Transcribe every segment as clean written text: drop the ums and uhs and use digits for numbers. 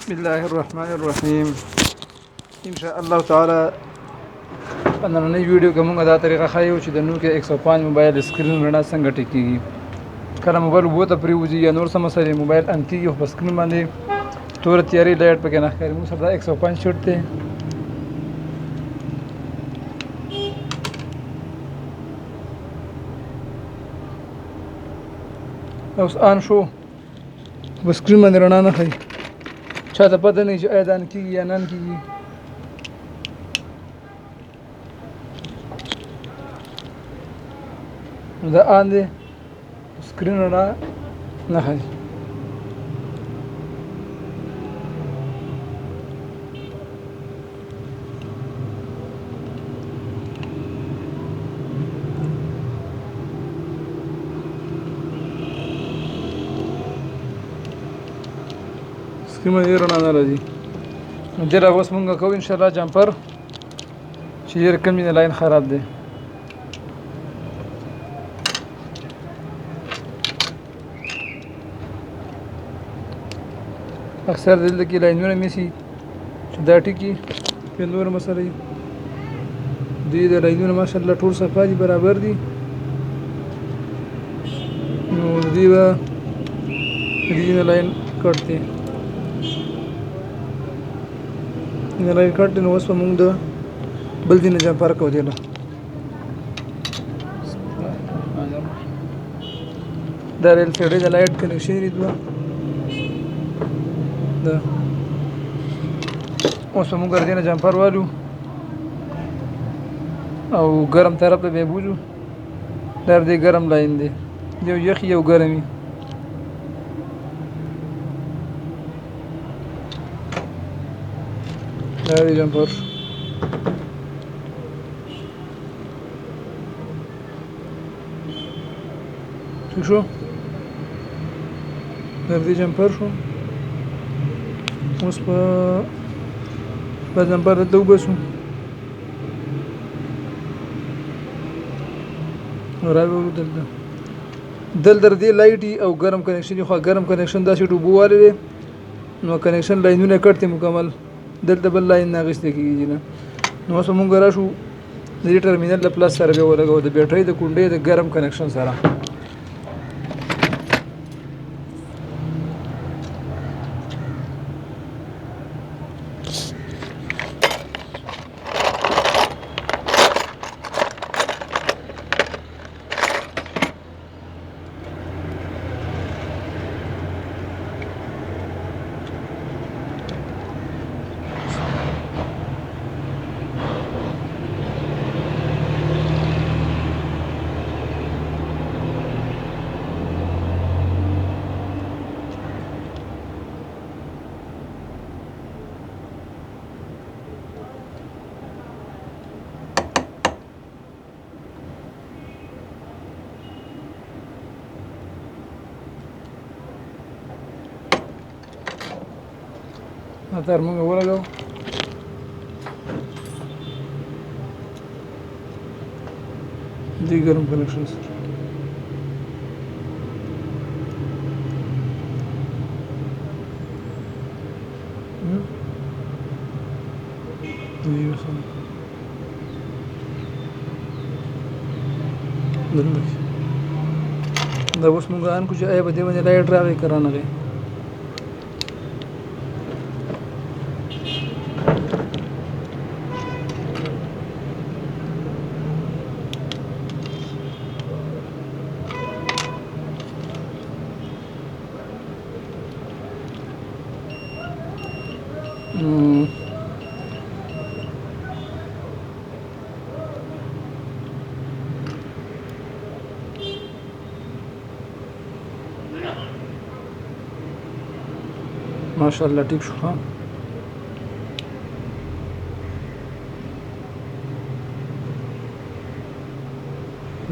بسم الله الرحمن الرحیم ان شاء الله تعالی په نننۍ ویډیو کې موږ دا طریقه ښیو چې د نوکیا 105 موبایل سکرین رڼا څنګه ټیکېږي. کله موبایل اوبو ته پرېوځي یا نور څه مسلې موبایل ان کېږي خو په سکرین باندې توره تیارې لایټ پکې نه ښکاري. موږ سره دا 105 شوټ دی. اوس آن شو په سکرین باندې رڼا نه ښیي. چاته پته نه چې آیا دا ان کېږي یا نه ان کېږي. دا آن دی سکرین رڼا نه ښیي. سکرین باندې رڼا نه راځي. نو دې را اوس مونږ کوو انشاءالله جمپر چې ډېر کم دی لاین خراب دی. اکثر دلته کې لاینونه نیسي چې دا ټکي په نور مسله وي. دوی د لاینونه ماشاءالله ټول صفا دي برابر دي. نو دوی به دې لاین کټ دی لاین کټ دی. نو اوس به مونږ د بل دي نه جمپر کوو. دی دا ریل سیډي د لایټ کنیکشن دی دوه ده. اوس به مونږ دې نه جمپر والو او ګرم طرف ته به بوځو. دا دې ګرم لاین دی یو یخ یو ګرمي. دا دې جمپر ٹھیک شو. دا دې جمپر شو. اوس په جمپر دلته وباسو راوړو. دلته دې لایټي او ګرم کنیکشن خو ګرم کنیکشن داسې ټوبو والي دی. نو کنیکشن لاینونه کټ دي مکمل. دلته بل لاین نه اخیستل کېږي نه. نو اوس مونږ راشو د دې ټرمینل له پلس سره به ولګوو د بیټرۍ د کونډې د ګرم کنیکشن سره. تر موږ ولګو دې ګرم کنیکشن سره. دا اوس موږ ان کو چې آیا به دې باندې لایټ راغی که رانغی. ماشاءالله ټیک شو. ها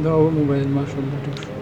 دا موبایل ماشاءالله ټیک شو.